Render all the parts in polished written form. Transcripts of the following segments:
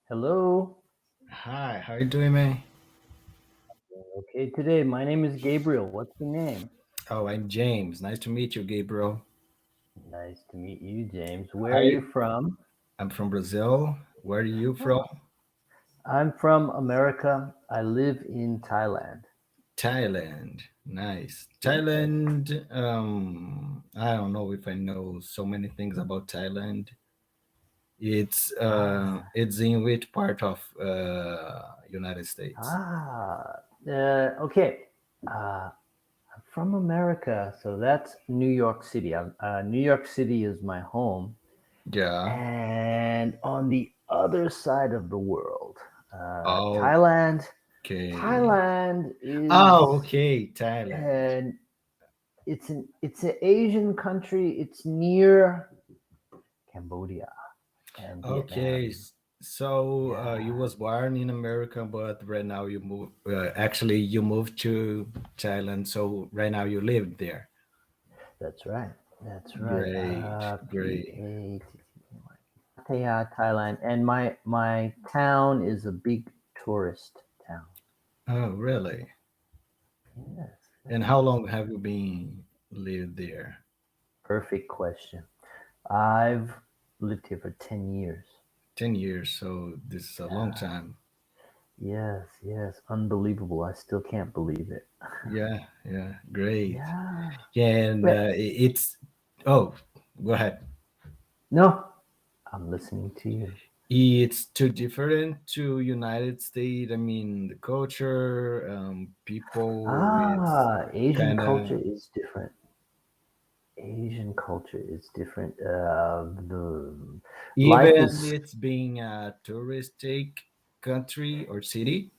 Hello. Hi, how you doing, man? Okay, today my name is Gabriel. What's your name? Oh, I'm James. Nice to meet you, Gabriel. Nice to meet you, James. Where are you I from? I'm from Brazil. Where are you from? Oh, I'm from America. I live in Thailand. Thailand. Nice. Yes. Thailand. I don't know if I know so many things about Thailand. Ah, It's in which part of United States? okay. I'm from America, so that's New York City. New York City is my home, Yeah. and on the other side of the world, Okay. Thailand. Thailand Oh, is okay. Thailand. and it's an Asian country. It's near Cambodia and Okay, Vietnam. so you Yeah, was born in America, but right now you move. Actually, you moved to Thailand, so right now you live there. that's right. That's right. Great, great. Pattaya, Thailand, and my town is a big tourist town. Oh, really? Yes, And how long have you been lived there? perfect question. I've lived here for 10 years. 10 years. So this is a long Yeah. time. Yes, yes, unbelievable. I still can't believe it. Yeah, yeah, great. Yeah. Yeah, and But it's. Oh, go ahead. no, I'm listening to you. It's too different to United States. I mean, the culture, people. It's Asian kind culture of is different. Asian culture is different. The life even is it's being a touristic country or city.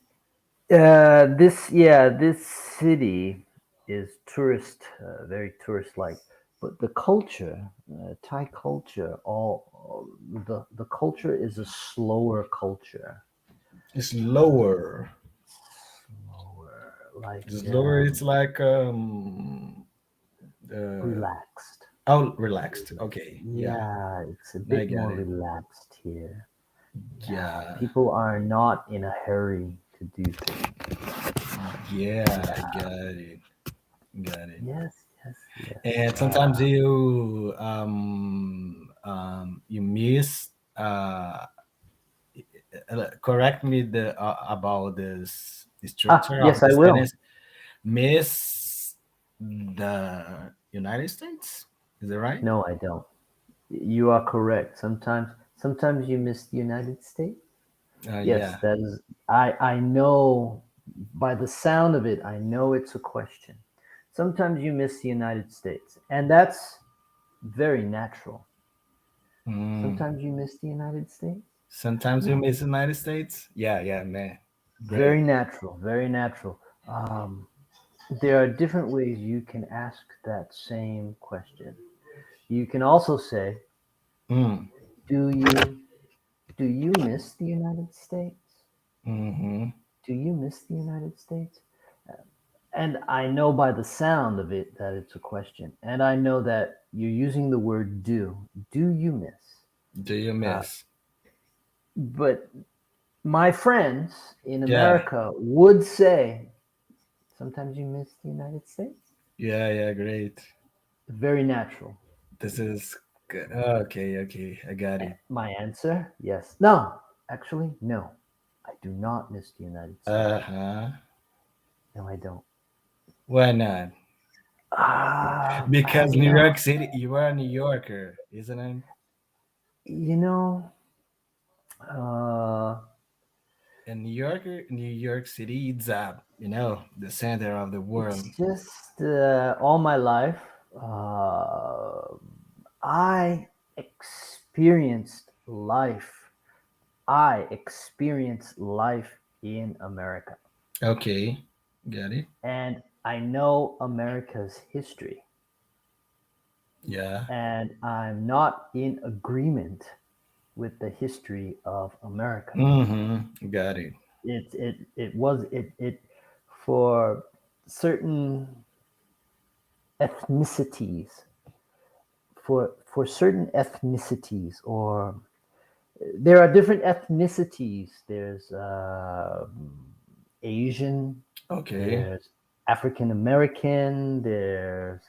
this city is very tourist like, but the culture, Thai culture, all the culture is a slower culture. It's lower. Slower, like It's lower. It's like relaxed. oh, relaxed. Okay, yeah, Yeah, it's a I bit get more it. relaxed here. Yeah, Yeah, people are not in a hurry to do things. yeah, I got it. Got it. Yes, yes, yes. And sometimes you miss correct me about this structure of Yes, the I will. sentence. Miss the United States, is that right? No, I don't. You are correct. Sometimes you miss the United States. Yes, Yeah. that is. I know by the sound of it. I know it's a question. Sometimes you miss the United States, and that's very natural. Mm. Sometimes you miss the United States. Sometimes you Yeah, miss the United States. Yeah, yeah, man. very Great. natural. Very natural. Um, there are different ways you can ask that same question. You can also say, Mm. "Do you miss the United States? Mm-hmm. Do you miss the United States?" And I know by the sound of it that it's a question, and I know that you're using the word "do." Do you miss? Do you Uh, miss? but my friends in Yeah, America would say, "Sometimes you miss the United States." yeah, yeah, great. Very natural. This is good. Okay, okay, I got it. My answer, yes. No, actually, no. I do not miss the United States. Uh-huh. No, I don't. Why not? Because You New know, York City, you are a New Yorker, isn't it? you know, uh, And New York City, it's the center of the world. it's just all my life, uh, I experienced life. I experienced life in America, Okay, got it. and I know America's history, Yeah. and I'm not in agreement with the history of America. Mm-hmm. Got it. It was it for certain ethnicities for certain ethnicities or there are different ethnicities. There's Asian, Okay. there's African American, there's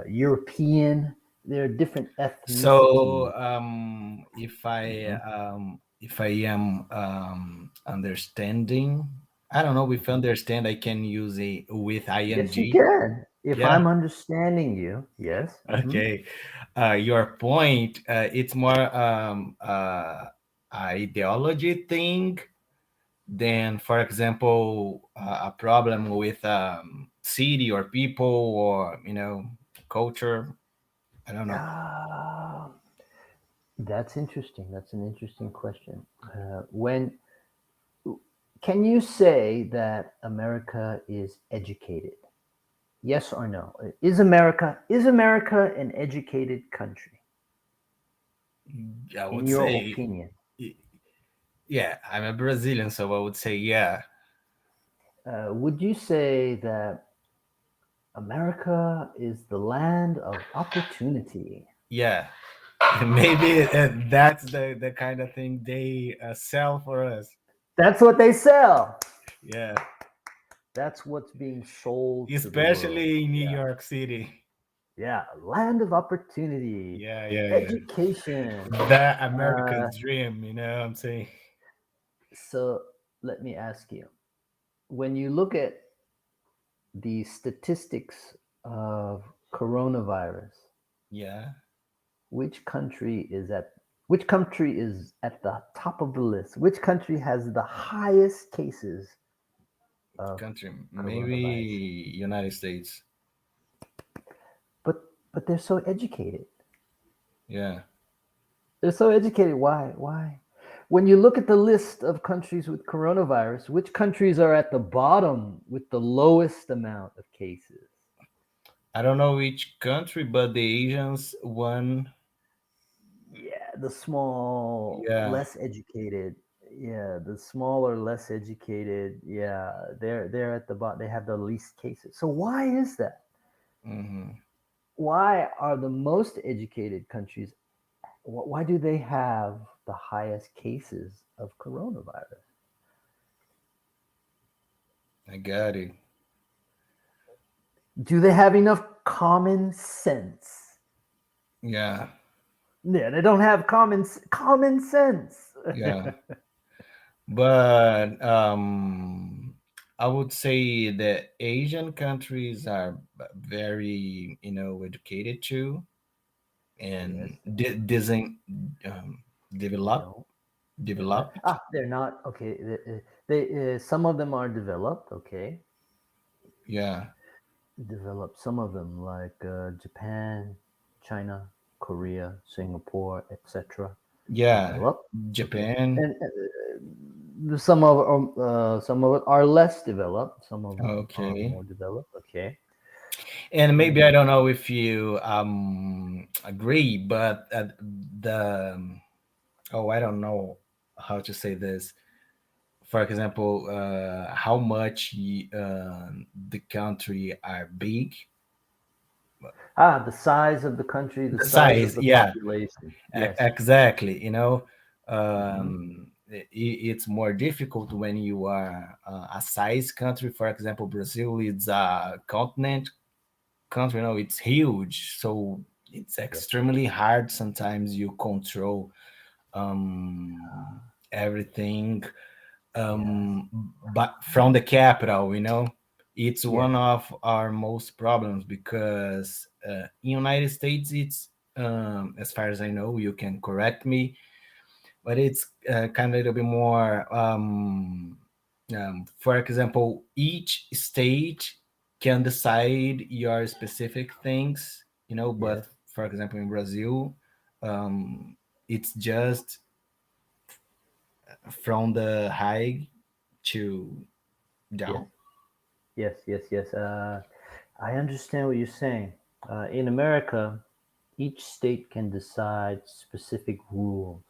European. There are different So ethnicities. Mhm. if I am understanding, I don't know. With Mhm. understand, I can use a with Yes, you ing. can. If Yeah. I'm understanding you, yes. Okay. Your point. It's more ideology thing than, for example, a problem with city or people or culture. I don't know. Ah, that's interesting. That's an interesting question. When can you say that America is educated? Yes or no? Is America an educated country I in would your say, opinion? yeah. I'm a Brazilian, so I would say yeah. Would you say that America is the land of opportunity? Yeah. Maybe that's the kind of thing they sell for us. That's what they sell. Yeah, That's what's being sold to the world. especially in New Yeah. York City. Yeah. Land of opportunity, Yeah, yeah, yeah. education. The Uh, America's dream, you know what I'm saying? so let me ask you, when you look at the statistics of coronavirus, Yeah, which country is at which country is at the top of the list? Which country has the highest cases of country, maybe coronavirus? United States. But they're so educated. Yeah. They're so educated. Why? Why? When you look at the list of countries with coronavirus, which countries are at the bottom with the lowest amount of cases? I don't know which country, but the Asians won. Yeah, the small, Yeah. less educated. Yeah, the smaller, less educated. Yeah, they're at the bottom. They have the least cases. So why is that? Hmm. Why are the most educated countries? Why do they have the highest cases of coronavirus? I got it. Do they have enough common sense? Yeah. Yeah, they don't have common sense. Yeah. But I would say the Asian countries are very, educated too, Yes, and design develop no. developed. They're not okay. Some of them are developed. Okay, Yeah, developed. Some of them like Japan, China, Korea, Singapore, etc. yeah. Developed. Okay, Japan. and some of it are less developed. Some of them are Okay. more developed. Okay. And maybe I Mm, don't know if you agree, but the oh, I don't know how to say this. For example, how much the country are big. the size of the country, the The size of size, the yeah, population. Yes. exactly. Hmm. It's more difficult when you are a size country. For example, Brazil is a continent country. It's huge, so it's Yes. extremely hard. Sometimes you control everything, Yes. but from the capital, it's Yes. one of our most problems because in United States, it's as far as I know, you can correct me, but it's kind of a little bit more. For example, each state can decide your specific things, Yes. but for example, in Brazil, it's just from the high to Yes. down. Yes. Yes. Yes. I understand what you're saying. In America, each state can decide specific rules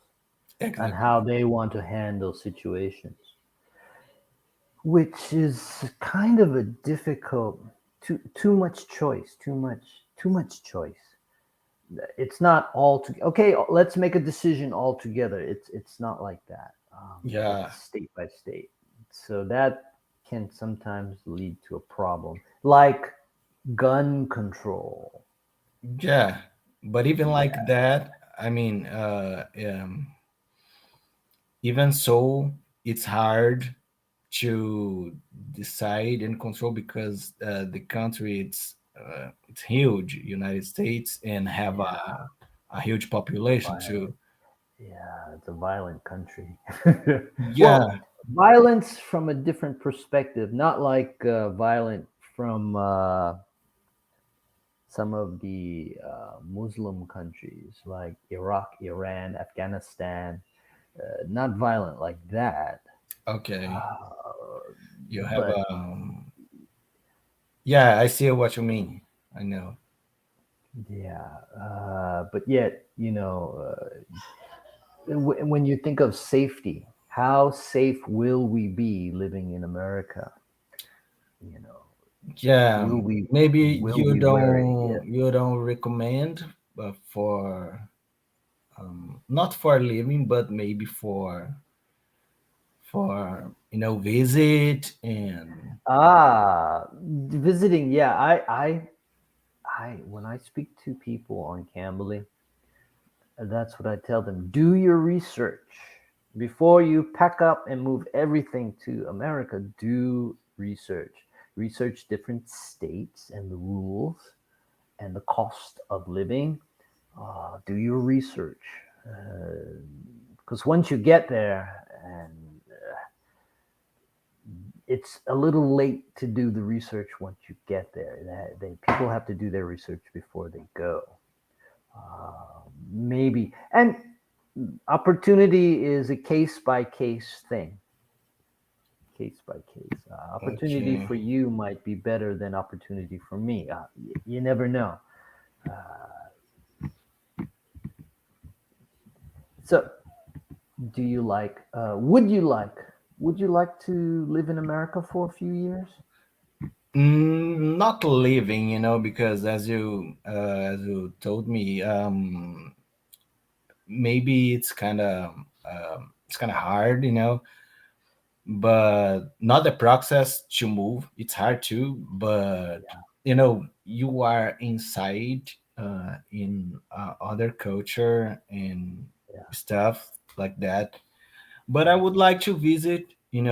on Exactly. how they want to handle situations, which is kind of a difficult, too much choice, too much choice. It's not all to okay. Let's make a decision all together. It's not like that. Yeah, It's state by state, so that can sometimes lead to a problem, like gun control. yeah. But even like Yeah, that, I mean, even so, it's hard to decide and control because the country it's huge, United States, and have yeah, a huge population violent. too. Yeah, it's a violent country. Well, Yeah, violence from a different perspective, not like violent from some of the Muslim countries like Iraq, Iran, Afghanistan. Not violent like that, okay. uh, You have but yeah, I see what you mean. I know. yeah, but yet, when you think of safety, how safe will we be living in America? You know, Yeah, will we maybe will we wearing it? you don't recommend for not for living, but maybe for visit and Visiting. Yeah, I when I speak to people on Cambly, that's what I tell them. Do your research before you pack up and move everything to America. Do research. Research different states and the rules and the cost of living. Do your research because once you get there, and it's a little late to do the research once you get there. People have to do their research before they go. Maybe and opportunity is a case by case thing. Case by case. Opportunity okay. for you might be better than opportunity for me. You never know. So, do you like? Would you like? Would you like to live in America for a few years? Not living, because as you told me, maybe it's kind of hard, but not the process to move. It's hard too, but Yeah, you are inside in other culture and yeah, stuff like that. But I would like to visit, in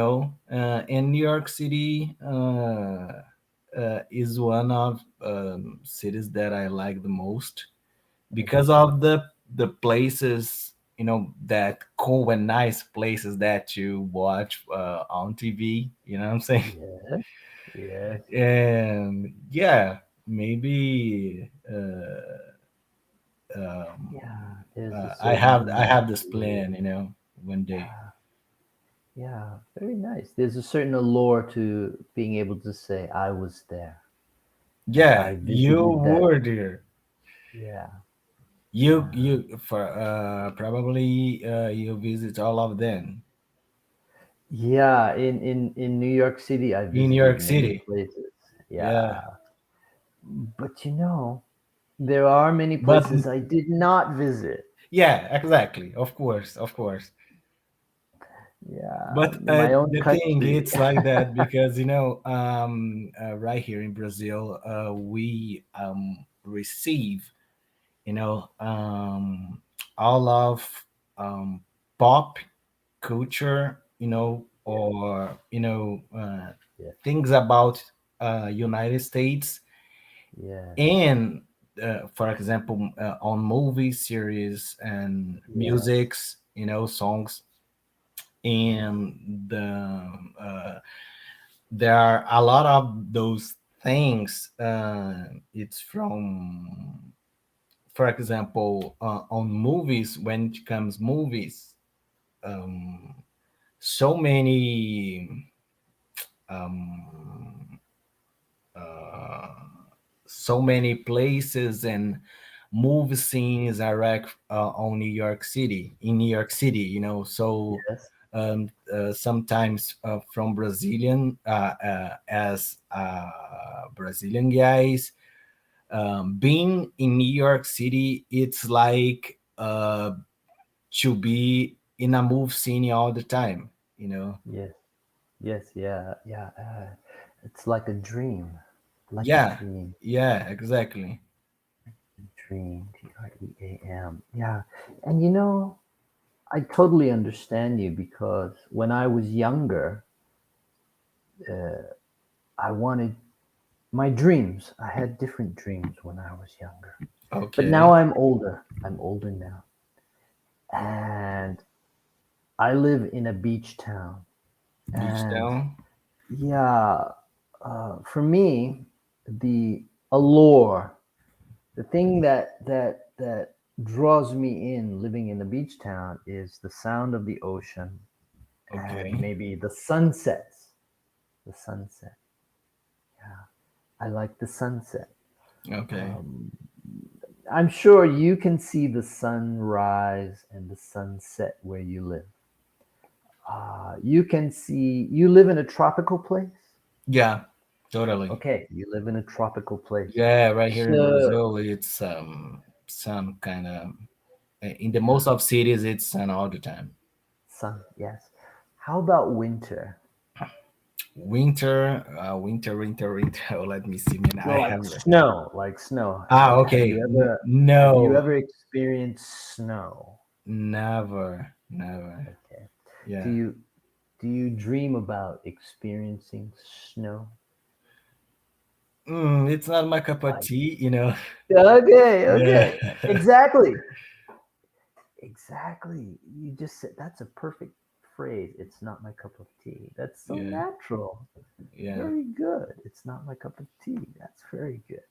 New York City. Is one of cities that I like the most because okay. of the places, that cool and nice places that you watch on TV. You know what I'm saying? Yes, yes. And yeah, maybe Yeah, there's a I certain have this plan, one day. yeah, yeah, very nice. There's a certain allure to being able to say, I was there. Yeah, I you visited that. were there. Yeah, yeah. You for probably you visit all of them Yeah, in New York City, I in New visited York many City. places. Yeah, Yeah, but there are many but places I did not visit. yeah, exactly. Of course, of course. Yeah, But my own the thing country. it's like that because right here in Brazil, we receive all of um, pop culture, Yeah, or yeah, things about United States, yes, and for example, on movie series and yes, musics, songs, and there are a lot of those things. It's from, for example, on movies. When it comes movies, um, so many um, uh, so many places and movie scenes are on New York City, so yes, sometimes from Brazilian as Brazilian guys, being in New York City, it's like to be in a move scene all the time, you know. Yes. Yes. Yeah. Yeah. It's like a dream. Like a Yeah, dream. yeah, exactly. Dream. Dream. Yeah. And you know, I totally understand you because when I was younger, I wanted my dreams. I had different dreams when I was younger. But now Okay. I'm older. I'm older now. And I live in a beach town. Beach And down. yeah, for me, the allure, the thing that draws me in living in a beach town is the sound of the ocean and Okay. maybe the sunsets. The sunset. Yeah, I like the sunset. Okay. Um, I'm sure you can see the sunrise and the sunset where you live. You can see, you live in a tropical place? Yeah, totally. Okay, you live in a tropical place. Yeah, right here in So, Brazil, it's some kind of in the yeah, most of cities, it's sun all the time. sun, yes. How about winter? Winter, winter. Oh, let me see, man. No, I like have snow, like snow. ah Have okay. you ever No, experienced snow? never, never. Okay. Do Yeah. you do you dream about experiencing snow? It's not my cup of Like, tea, you know. okay, Yeah. okay. Exactly. Exactly. You just said that's a perfect phrase. It's not my cup of tea. That's so Yeah. natural. Yeah. Very good. It's not my cup of tea. That's very good.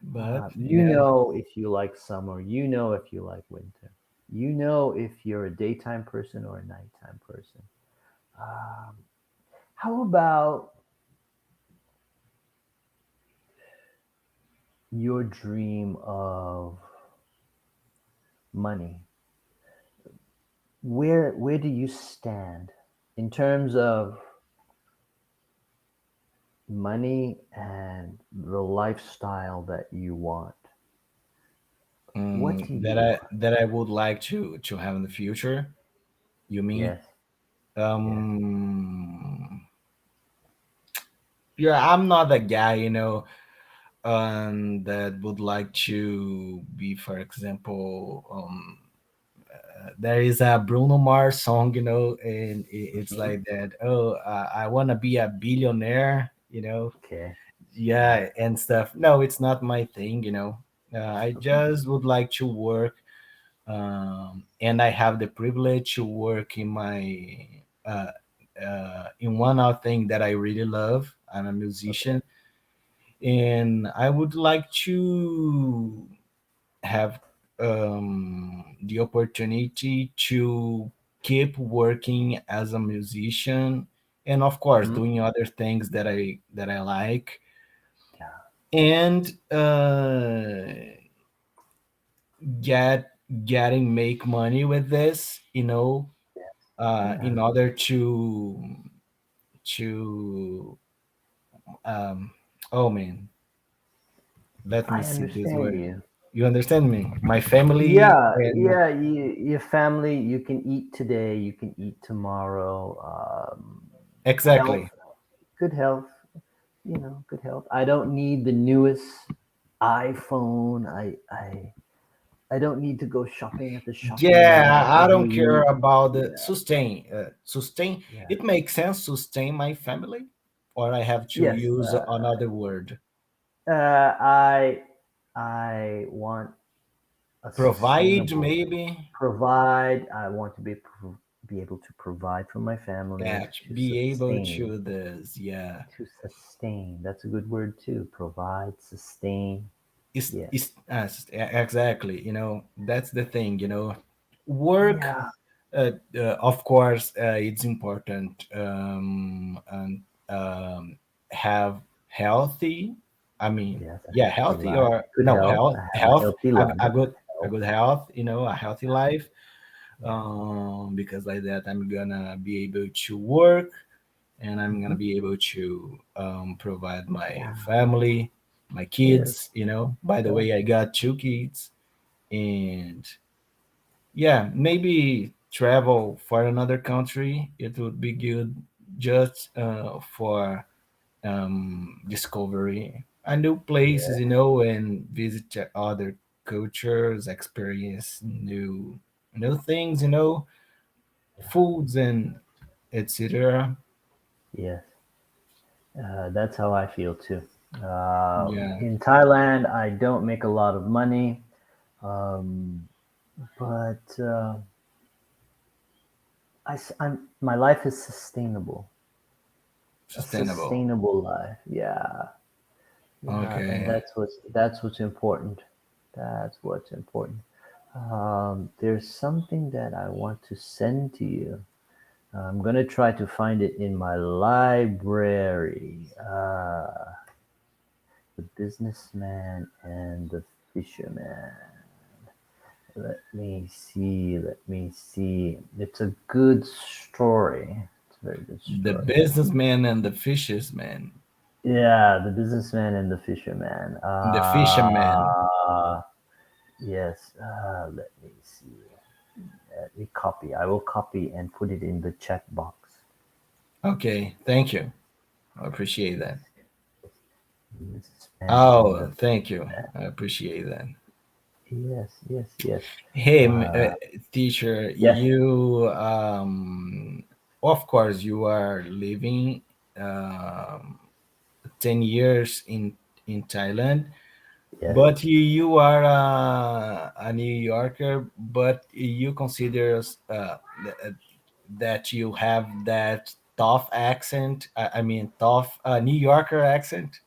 But You yeah, know if you like summer. You know if you like winter. You know if you're a daytime person or a nighttime person. Um, how about your dream of money? Where do you stand in terms of money and the lifestyle that you want? What do that you I want? that I would like to have in the future. You mean? Yes, yes. Um, yeah, I'm not a guy, you know, that would like to be, for example, there is a Bruno Mars song, you know, and it's Hmm. like that. Oh, I want to be a billionaire, you know, Okay. Yeah. yeah, and stuff. No, it's not my thing, you know. I Okay. just would like to work, and I have the privilege to work in one of thing that I really love. I'm a Okay. musician, and I would like to have the opportunity to keep working as a musician, and of course Hmm. doing other things that I like, Yeah. and get getting make money with this, you know, Yeah. in order to um oh man, let me I see this understand word. you. You understand me? My family Yeah, and yeah. Your family. You can eat today. You can eat tomorrow. Health, exactly. good health. You know, good health. I don't need the newest iPhone. I don't need to go shopping at the shopping Yeah, mall I every don't care week. about the Yeah. sustain. Yeah. It makes sense sustain my family, or I have to Yes. use another word. I I want a Provide sustainable maybe. provide. I want to be able to provide for my family Yeah, to to be able sustain. to this. Yeah, To sustain. That's a good word too. Provide, sustain. Yes. exactly. You know, that's the thing. You know, work. Yeah. Of course, it's important, and have healthy. I mean, Yes. yeah, healthy Provide or good no health. health, Have a health, healthy a life. a Health. good health. You know, a healthy life. Yes. Because like that, I'm gonna be able to work, and I'm gonna Hmm. be able to provide my Yeah. family. my Yes. kids. By the Yeah. way, I got two kids, and yeah, maybe travel for another country. It would be good just for discovery a new places, Yeah. and visit other cultures, experience new things, foods and etc. Yes. That's how I feel too. Yeah, In Thailand, I don't make a lot of money, um, but my life is sustainable. A sustainable. sustainable life. Yeah, yeah, and Okay. that's what's important. That's what's important. There's something that I want to send to you. I'm gonna try to find it in my library. The businessman and the fisherman. Let me see. Let me see. It's a good story. It's a very good The story. businessman and the fisherman. Yeah, the businessman and the fisherman. The fisherman. Yes. Let me see. Let me copy. I will copy and put it in the chat box. Okay, thank you. I appreciate that. Businessman and Oh, the thank you. I appreciate that. yes, yes, yes. Hey, Uh, teacher, yes, of course, you are living um, 10 years in Thailand, yes. but you are a New Yorker, but you consider that you have that tough accent. I mean, tough New Yorker accent.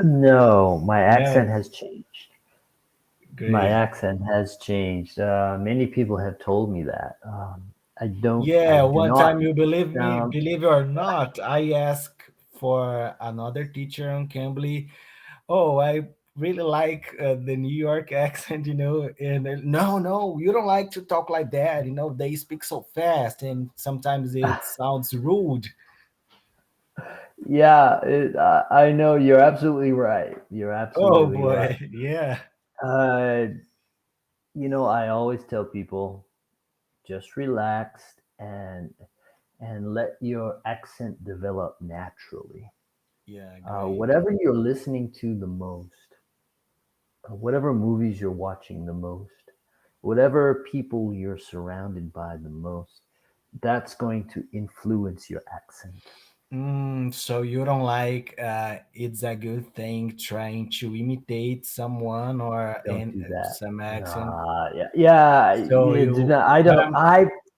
No, my accent No, has changed. My great. accent has changed. Many people have told me that. I Yeah, do one not time you believe me, sound. believe it or not, I asked for another teacher on Cambly. Oh, I really like the New York accent, and no, no, you don't like to talk like that. They speak so fast and sometimes it sounds rude. Yeah, I know you're absolutely right. You're Oh absolutely right. boy, yeah, Uh, I always tell people just relax and let your accent develop naturally. yeah, great. Whatever you're listening to the most, whatever movies you're watching the most, whatever people you're surrounded by the most, that's going to influence your accent. So you don't like it's a good thing trying to imitate someone or Don't in do that. some accent. Nah, yeah, yeah, So yeah. Do not. I don't.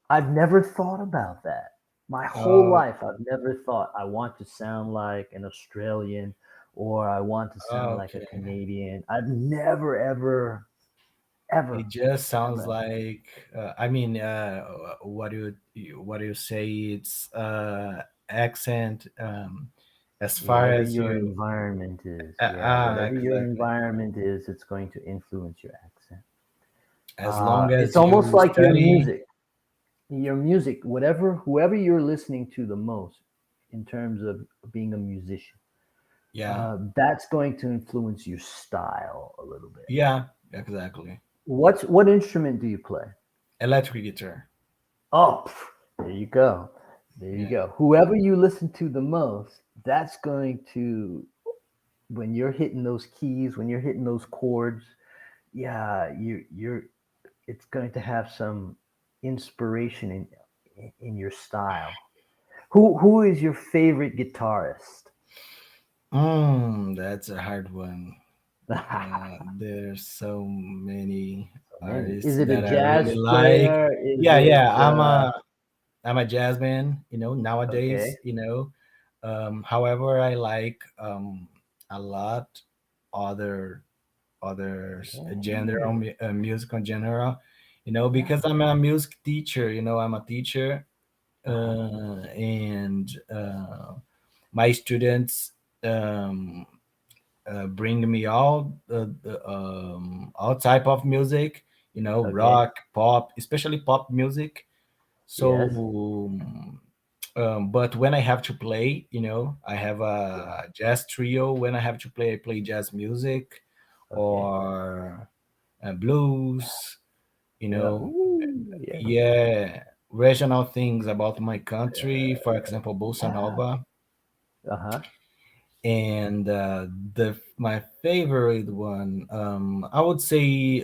I've never thought about that. My whole uh, life, I've never thought I want to sound like an Australian or I want to sound like a okay. Canadian. I've never, ever, ever, It just sounds ever. like I mean, what do you say? It's accent. As far Whatever as your you, environment is, yeah, whatever your exactly. environment is, it's going to influence your accent. As long It's as almost you like your study, music. Your music, whatever, whoever you're listening to the most, in terms of being a musician, yeah, that's going to influence your style a little bit. yeah, exactly. What instrument do you play? Electric guitar. Oh, there you go. There you Yeah. go. Whoever you listen to the most, that's going to, when you're hitting those keys, when you're hitting those chords, yeah, you're it's going to have some inspiration in your style. Who is your favorite guitarist? That's a hard one. There's so many So many. artists Is it a that I really jazz like. player? Is Yeah, it yeah. I'm a jazz man. okay? Nowadays. However, I like a lot other Yeah, music in general. yeah. Because I'm a music teacher. I'm a teacher, Uh-huh. and my students. Bring me all type of music, Okay. rock, pop, especially pop music. So Yes. But when I have to play, I have Yeah. a jazz trio. When I have to play, I play jazz music Okay. or blues. You Yeah. know, Ooh, yes. yeah, regional things about my country. For example, bossa Yeah. nova, Uh-huh. and the my favorite one, I would say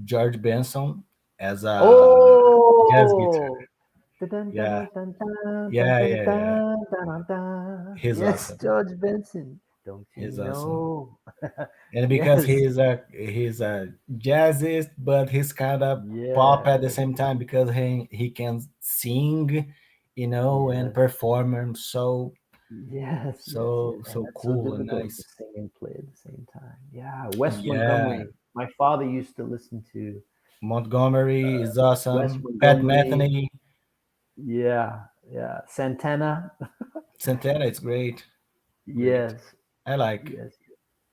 George Benson as a jazz guitar. Oh. Dun, dun, Yeah, dun, dun, dun, dun, yeah, dun, yeah, yeah. dun, dun, dun, dun. He's Yes, awesome. George Benson. Don't you He's awesome. know? And because Yes. he's a jazzist, but he's kind of pop at the Yes. same time because he can sing, and Yes. perform Yes. Yes. Yes. And so that's so cool and difficult to nice. sing and play at the same time. Yeah. Wes Yeah, Montgomery. My father used to listen to Montgomery is Wes awesome. Pat Montgomery. Metheny, Yeah. Yeah. Santana. Santana, it's great, great. Yes. I like, Yes.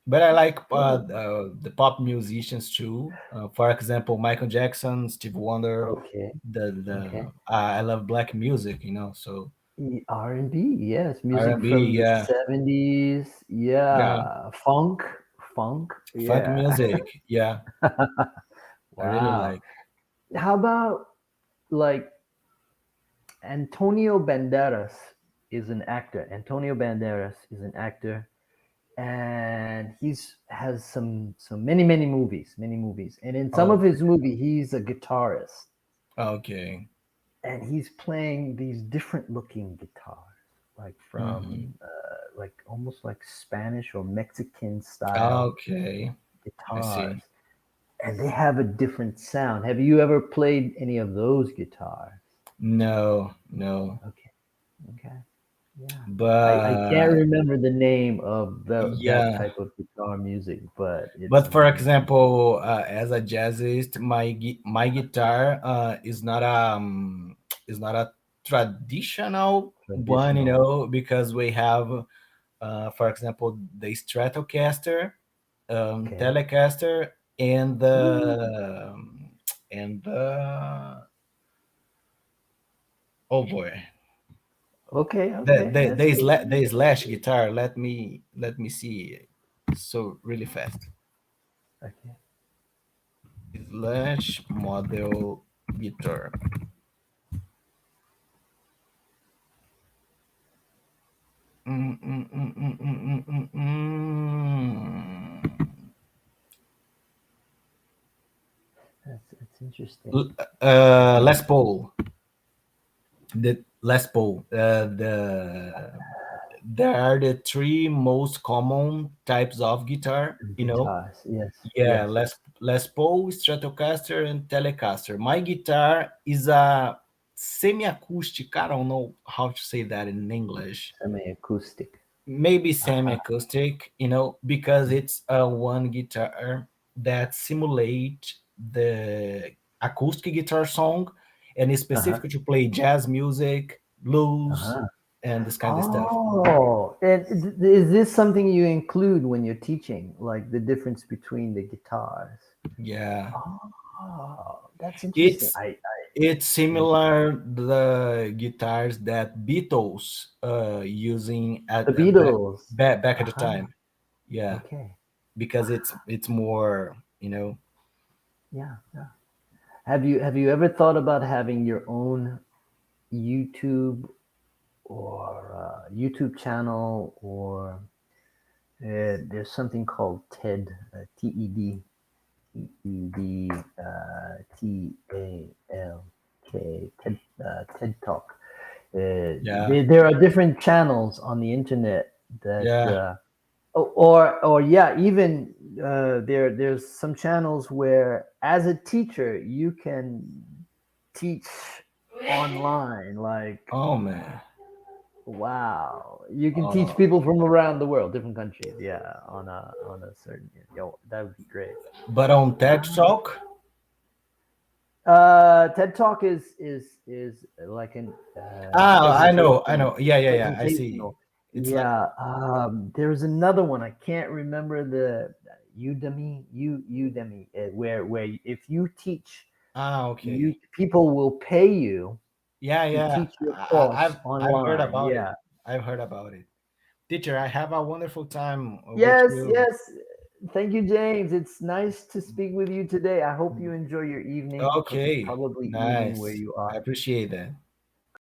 but I like Well, the pop musicians too. For example, Michael Jackson, Steve Wonder. okay. Okay. I love black music, so R&B, yes, music R&B, from the yeah, 70s. yeah, Yeah, funk. funk Yeah. music, yeah, I really Wow. like. How about like Antonio Banderas is an actor. Antonio Banderas is an actor, and he's has some many movies. And in some of Okay, his movie, he's a guitarist, okay. and he's playing these different looking guitars, like Hmm. from like almost like Spanish or Mexican style Okay, I guitars, see. and they have a different sound. Have you ever played any of those guitars? No, no, Okay, okay, yeah. I can't but remember the name of that yeah. type of guitar music, but it's But for amazing. example, as a jazzist, my guitar is not a traditional one, Traditional. because we have, for example, the Stratocaster, Okay. Telecaster, Ooh. and the oh boy, Okay. Okay. That's good. the slash guitar. Let me see. So really fast. Okay. Slash model guitar. Mm, mm, mm, mm, mm, mm, That's interesting. Les Paul. The Les Paul. There are the three most common types of guitar. Guitars. Yes. Yeah, Yes. Les Paul, Stratocaster, and Telecaster. My guitar is a semi-acoustic. I don't know how to say that in English. Semi-acoustic. Maybe Uh-huh. semi-acoustic, because it's a one guitar that simulate the acoustic guitar song, and is Uh-huh. specific to play jazz music, blues, Uh-huh. and this kind of stuff. Oh, and is this something you include when you're teaching, like the difference between the guitars? Yeah, Oh, that's interesting. it's it's Yeah. similar the guitars that Beatles using The at Beatles. back at the Uh-huh. time. Yeah, Okay. because it's more, Yeah. Yeah. Have you ever thought about having your own YouTube or YouTube channel or there's something called TED, TEDTALK, TED Talk. yeah, There are different channels on the internet that, yeah. or yeah, even there's some channels where, as a teacher, you can teach online. Like, Oh man. wow, you can teach Oh, people from around the world, different countries. Yeah, on a certain, that would be great. but on TED Wow. Talk. TED Talk is like an Ah, I presentation, know. Yeah, yeah, yeah. I see. presentational. It's like Yeah, there's another one. I can't remember the Udemy, where if you teach, ah, you okay. people will pay you Yeah, to yeah. teach your course I've heard online. about it. Yeah. I've heard about it. Teacher, I have a wonderful time with Yes, you. yes. Thank you, James. It's nice to speak with you today. I hope you enjoy your evening, Okay, probably evening where nice. you I are. appreciate that.